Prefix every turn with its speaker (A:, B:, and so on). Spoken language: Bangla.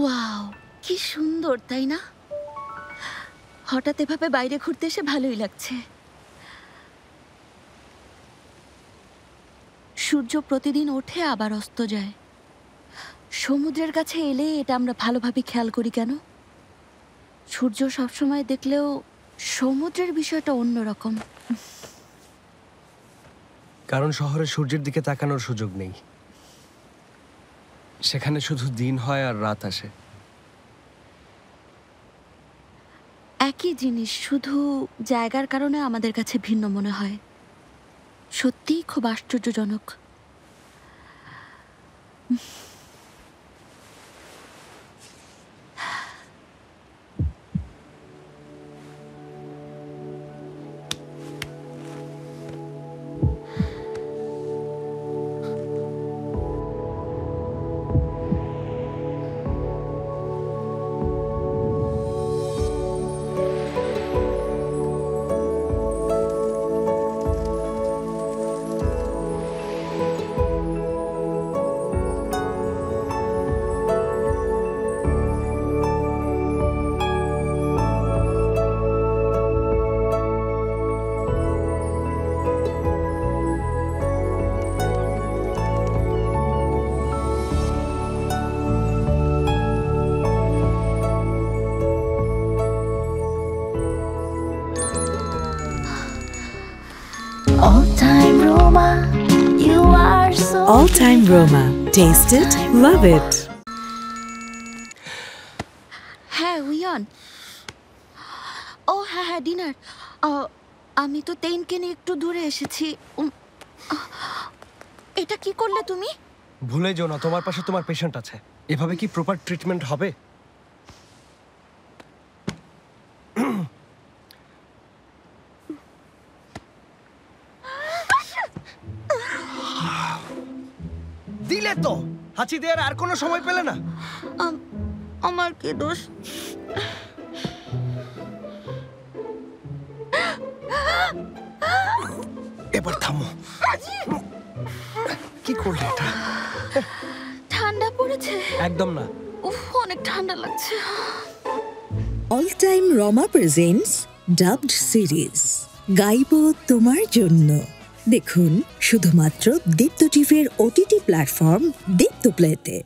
A: ওয়াও, কি সুন্দর তাই না? হঠাৎ এভাবে বাইরে ঘুরতে এসে ভালোই লাগছে। সূর্য প্রতিদিন ওঠে আবার অস্ত যায়। সমুদ্রের কাছে এলে এটা আমরা ভালোভাবে খেয়াল করি কেন? সূর্য সবসময় দেখলেও সমুদ্রের বিষয়টা অন্যরকম।
B: কারণ শহরে সূর্যের দিকে তাকানোর সুযোগ নেই। সেখানে শুধু দিন হয় আর রাত আসে।
A: একই জিনিস, শুধু জায়গার কারণে আমাদের কাছে ভিন্ন মনে হয়। সত্যিই খুব আশ্চর্যজনক।
C: All-time Roma, you are so
D: All-time Roma. Taste it, love it.
A: হ্যাঁ উইয়ন। ও হ্যাঁ হ্যাঁ, ডিনার। আমি তো তেইনকে নিয়ে একটু দূরে এসেছি। এটা কি করলে তুমি?
B: ভুলে যেও না, তোমার পাশে তোমার পেশেন্ট আছে। এভাবে কি প্রপার ট্রিটমেন্ট হবে? দিলে তো হাঁচি দেওয়ার আর কোনো সময় পেলে না।
A: আমার কি দোষ?
B: এবার থামো। কি করলে এটা?
A: ঠান্ডা পড়েছে?
B: একদম না।
A: উফ, অনেক ঠান্ডা লাগছে।
D: All-time Roma presents dubbed series. গাইবো তোমার জন্য। দেখুন শুধুমাত্র দীপ্ত টিভির OTT প্ল্যাটফর্ম দীপ্ত প্লেতে।